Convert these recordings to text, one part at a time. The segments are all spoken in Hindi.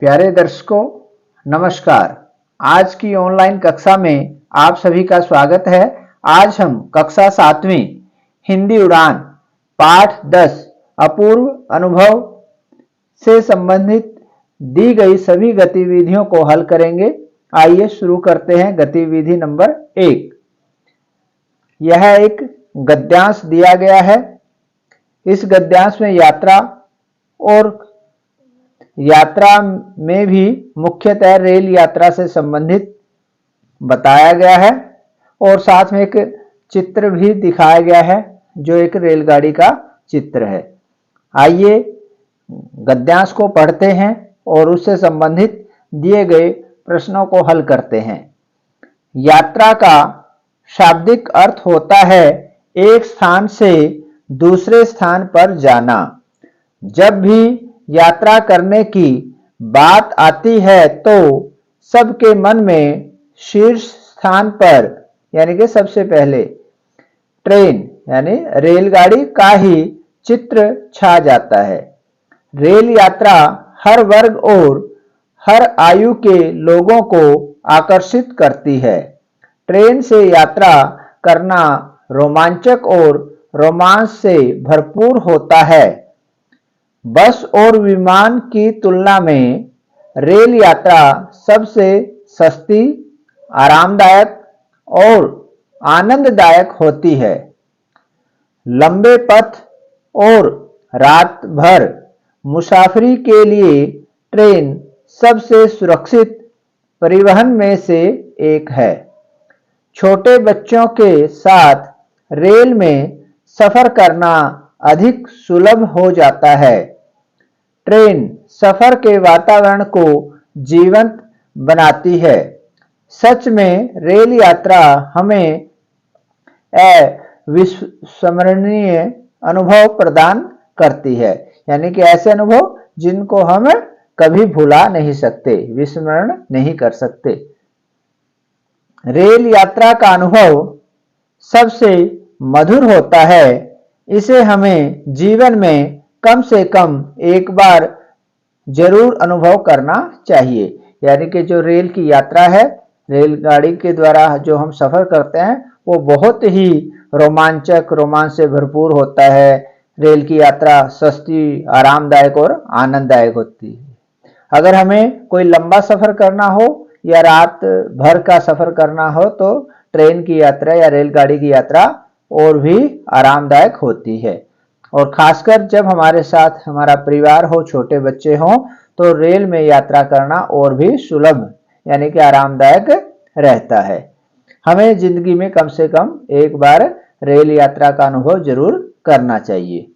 प्यारे दर्शकों, नमस्कार। आज की ऑनलाइन कक्षा में आप सभी का स्वागत है। आज हम कक्षा 7वीं हिंदी उड़ान पाठ 10 अपूर्व अनुभव से संबंधित दी गई सभी गतिविधियों को हल करेंगे। आइए शुरू करते हैं। गतिविधि नंबर 1। यह एक गद्यांश दिया गया है। इस गद्यांश में यात्रा में भी मुख्यतः रेल यात्रा से संबंधित बताया गया है और साथ में एक चित्र भी दिखाया गया है जो एक रेलगाड़ी का चित्र है। आइए गद्यांश को पढ़ते हैं और उससे संबंधित दिए गए प्रश्नों को हल करते हैं। यात्रा का शाब्दिक अर्थ होता है एक स्थान से दूसरे स्थान पर जाना। जब भी यात्रा करने की बात आती है तो सबके मन में शीर्ष स्थान पर यानी कि सबसे पहले ट्रेन यानी रेलगाड़ी का ही चित्र छा जाता है। रेल यात्रा हर वर्ग और हर आयु के लोगों को आकर्षित करती है। ट्रेन से यात्रा करना रोमांचक और रोमांच से भरपूर होता है। बस और विमान की तुलना में रेल यात्रा सबसे सस्ती, आरामदायक और आनंददायक होती है। लंबे पथ और रात भर मुसाफरी के लिए ट्रेन सबसे सुरक्षित परिवहन में से एक है। छोटे बच्चों के साथ रेल में सफर करना अधिक सुलभ हो जाता है। ट्रेन सफर के वातावरण को जीवंत बनाती है। सच में रेल यात्रा हमें अविस्मरणीय अनुभव प्रदान करती है, यानी कि ऐसे अनुभव जिनको हम कभी भुला नहीं सकते, विस्मरण नहीं कर सकते। रेल यात्रा का अनुभव सबसे मधुर होता है। इसे हमें जीवन में कम से कम एक बार जरूर अनुभव करना चाहिए। यानी कि जो रेल की यात्रा है, रेलगाड़ी के द्वारा जो हम सफर करते हैं वो बहुत ही रोमांच से भरपूर होता है। रेल की यात्रा सस्ती, आरामदायक और आनंददायक होती है। अगर हमें कोई लंबा सफर करना हो या रात भर का सफर करना हो तो ट्रेन की यात्रा या रेलगाड़ी की यात्रा और भी आरामदायक होती है। और खासकर जब हमारे साथ हमारा परिवार हो, छोटे बच्चे हों, तो रेल में यात्रा करना और भी सुलभ यानी कि आरामदायक रहता है। हमें जिंदगी में कम से कम एक बार रेल यात्रा का अनुभव जरूर करना चाहिए।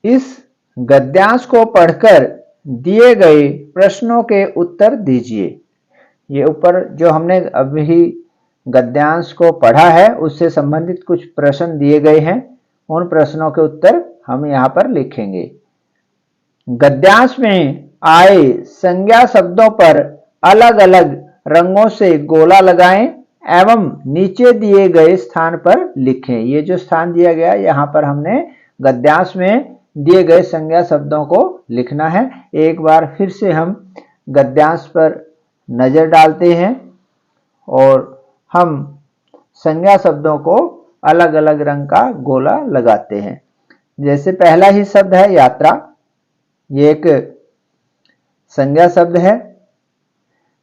इस गद्यांश को पढ़कर दिए गए प्रश्नों के उत्तर दीजिए। ये ऊपर जो हमने अभी गद्यांश को पढ़ा है उससे संबंधित कुछ प्रश्न दिए गए हैं। उन प्रश्नों के उत्तर हम यहाँ पर लिखेंगे। गद्यांश में आए संज्ञा शब्दों पर अलग अलग रंगों से गोला लगाएं एवं नीचे दिए गए स्थान पर लिखें। ये जो स्थान दिया गया यहाँ पर हमने गद्यांश में दिए गए संज्ञा शब्दों को लिखना है। एक बार फिर से हम गद्यांश पर नजर डालते हैं और हम संज्ञा शब्दों को अलग अलग रंग का गोला लगाते हैं। जैसे पहला ही शब्द है यात्रा, ये एक संज्ञा शब्द है।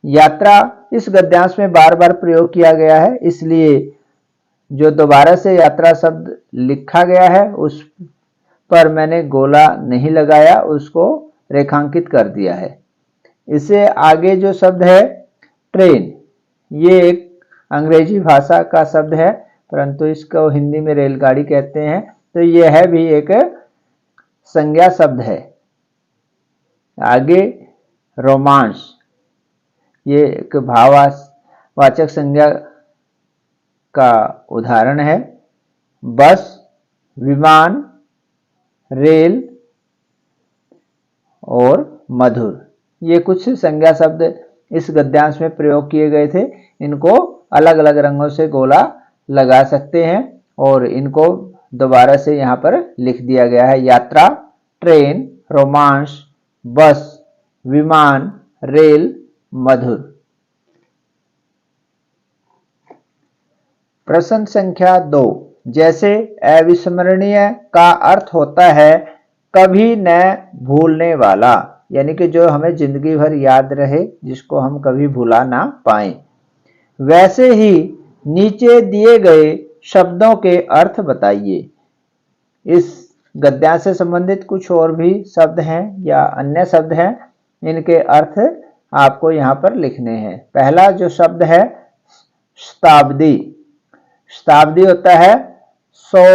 यात्रा इस गद्यांश में बार बार प्रयोग किया गया है, इसलिए जो दोबारा से यात्रा शब्द लिखा गया है उस पर मैंने गोला नहीं लगाया, उसको रेखांकित कर दिया है। इससे आगे जो शब्द है ट्रेन, ये एक अंग्रेजी भाषा का शब्द है परंतु इसको हिंदी में रेलगाड़ी कहते हैं, तो यह भी एक संज्ञा शब्द है। आगे रोमांस, ये एक भाववाचक संज्ञा का उदाहरण है। बस, विमान, रेल और मधुर, ये कुछ संज्ञा शब्द इस गद्यांश में प्रयोग किए गए थे। इनको अलग अलग रंगों से गोला लगा सकते हैं और इनको दोबारा से यहाँ पर लिख दिया गया है। यात्रा, ट्रेन, रोमांस, बस, विमान, रेल, मधुर। प्रश्न संख्या 2, जैसे अविस्मरणीय का अर्थ होता है कभी न भूलने वाला, यानी कि जो हमें जिंदगी भर याद रहे, जिसको हम कभी भुला ना पाएं। वैसे ही नीचे दिए गए शब्दों के अर्थ बताइए। इस गद्यांश से संबंधित कुछ और भी शब्द हैं या अन्य शब्द हैं, इनके अर्थ आपको यहाँ पर लिखने हैं। पहला जो शब्द है शताब्दी। शताब्दी होता है 100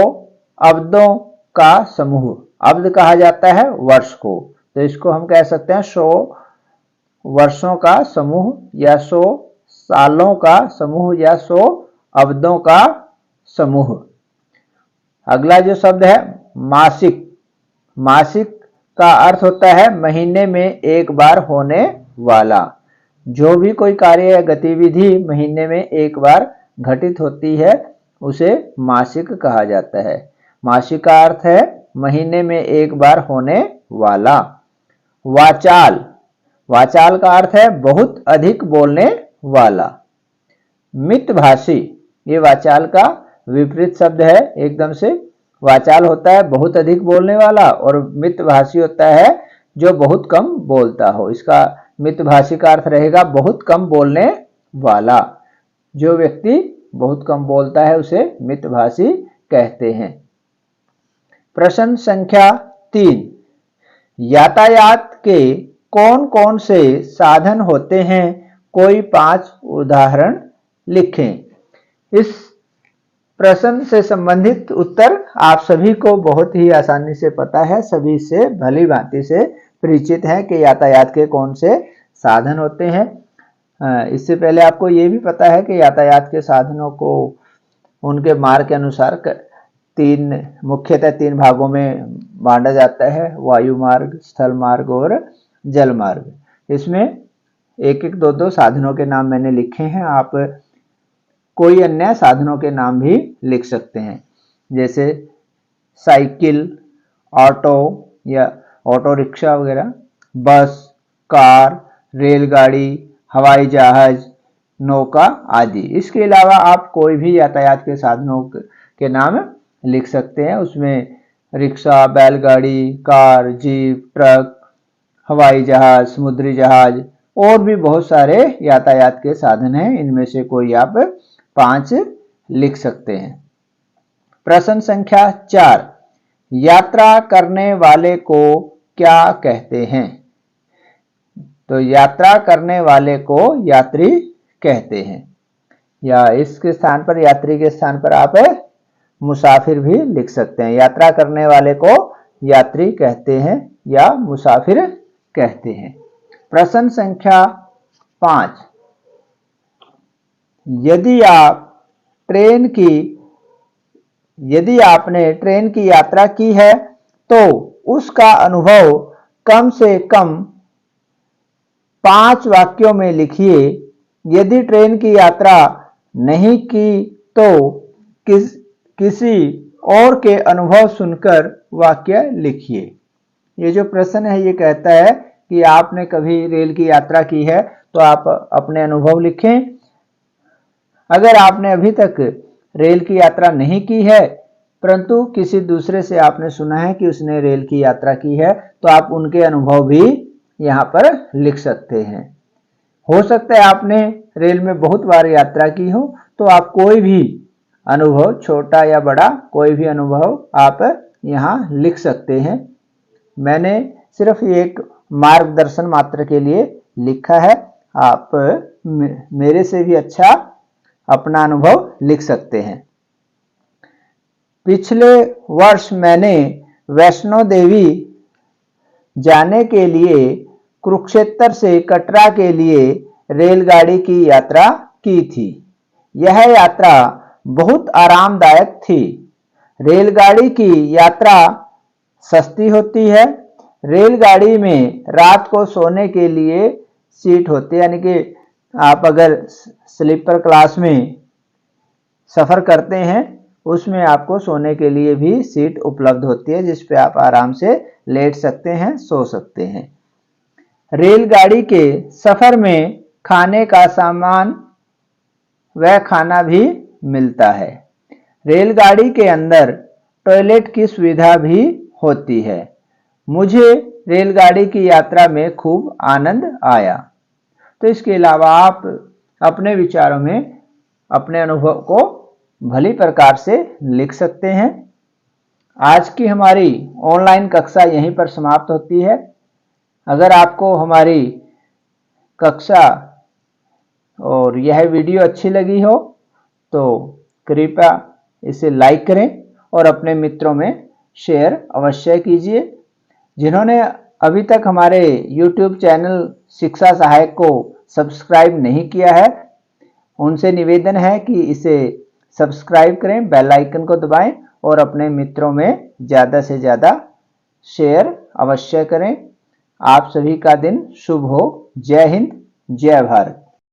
अब्दों का समूह। अब्द कहा जाता है वर्ष को, तो इसको हम कह सकते हैं 100 वर्षों का समूह या 100 सालों का समूह या 100 अब्दों का समूह। अगला जो शब्द है मासिक। मासिक का अर्थ होता है महीने में एक बार होने वाला। जो भी कोई कार्य या गतिविधि महीने में एक बार घटित होती है उसे मासिक कहा जाता है। मासिक का अर्थ है महीने में एक बार होने वाला। वाचाल। वाचाल का अर्थ है बहुत अधिक बोलने वाला। मितभाषी, ये वाचाल का विपरीत शब्द है एकदम से। वाचाल होता है बहुत अधिक बोलने वाला और मितभाषी होता है जो बहुत कम बोलता हो। इसका मितभाषी का अर्थ रहेगा बहुत कम बोलने वाला। जो व्यक्ति बहुत कम बोलता है उसे मितभाषी कहते हैं। प्रश्न संख्या 3, यातायात के कौन कौन से साधन होते हैं, कोई 5 उदाहरण लिखें। इस प्रश्न से संबंधित उत्तर आप सभी को बहुत ही आसानी से पता है, सभी से भली भांति से परिचित है कि यातायात के कौन से साधन होते हैं। इससे पहले आपको ये भी पता है कि यातायात के साधनों को उनके मार्ग के अनुसार मुख्यतः तीन भागों में बांटा जाता है, वायु मार्ग, स्थल मार्ग और जल मार्ग। इसमें एक एक दो साधनों के नाम मैंने लिखे हैं, आप कोई अन्य साधनों के नाम भी लिख सकते हैं, जैसे साइकिल, ऑटो या ऑटो रिक्शा वगैरह, बस, कार, रेलगाड़ी, हवाई जहाज, नौका आदि। इसके अलावा आप कोई भी यातायात के साधनों के नाम लिख सकते हैं। उसमें रिक्शा, बैलगाड़ी, कार, जीप, ट्रक, हवाई जहाज, समुद्री जहाज और भी बहुत सारे यातायात के साधन हैं। इनमें से कोई आप 5 लिख सकते हैं। प्रश्न संख्या 4, यात्रा करने वाले को क्या कहते हैं? तो यात्रा करने वाले को यात्री कहते हैं, या इसके स्थान पर, यात्री के स्थान पर आप मुसाफिर भी लिख सकते हैं। यात्रा करने वाले को यात्री कहते हैं या मुसाफिर कहते हैं। प्रश्न संख्या 5, यदि आपने ट्रेन की यात्रा की है तो उसका अनुभव कम से कम 5 वाक्यों में लिखिए। यदि ट्रेन की यात्रा नहीं की तो किसी और के अनुभव सुनकर वाक्य लिखिए। ये जो प्रश्न है ये कहता है कि आपने कभी रेल की यात्रा की है तो आप अपने अनुभव लिखें। अगर आपने अभी तक रेल की यात्रा नहीं की है परंतु किसी दूसरे से आपने सुना है कि उसने रेल की यात्रा की है तो आप उनके अनुभव भी यहाँ पर लिख सकते हैं। हो सकता है आपने रेल में बहुत बार यात्रा की हो तो आप कोई भी अनुभव, छोटा या बड़ा, कोई भी अनुभव आप यहाँ लिख सकते हैं। मैंने सिर्फ एक मार्गदर्शन मात्र के लिए लिखा है, आप मेरे से भी अच्छा अपना अनुभव लिख सकते हैं। पिछले वर्ष मैंने वैष्णो देवी जाने के लिए कुरुक्षेत्र से कटरा के लिए रेलगाड़ी की यात्रा की थी। यह यात्रा बहुत आरामदायक थी। रेलगाड़ी की यात्रा सस्ती होती है। रेलगाड़ी में रात को सोने के लिए सीट होती है, यानी कि आप अगर स्लीपर क्लास में सफ़र करते हैं उसमें आपको सोने के लिए भी सीट उपलब्ध होती है, जिस पे आप आराम से लेट सकते हैं, सो सकते हैं। रेलगाड़ी के सफर में खाने का सामान व खाना भी मिलता है। रेलगाड़ी के अंदर टॉयलेट की सुविधा भी होती है। मुझे रेलगाड़ी की यात्रा में खूब आनंद आया। तो इसके अलावा आप अपने विचारों में अपने अनुभव को भली प्रकार से लिख सकते हैं। आज की हमारी ऑनलाइन कक्षा यहीं पर समाप्त होती है। अगर आपको हमारी कक्षा और यह वीडियो अच्छी लगी हो तो कृपया इसे लाइक करें और अपने मित्रों में शेयर अवश्य कीजिए। जिन्होंने अभी तक हमारे YouTube चैनल शिक्षा सहायक को सब्सक्राइब नहीं किया है, उनसे निवेदन है कि इसे सब्सक्राइब करें, बेल आइकन को दबाएं और अपने मित्रों में ज़्यादा से ज़्यादा शेयर अवश्य करें। आप सभी का दिन शुभ हो। जय हिंद, जय भारत।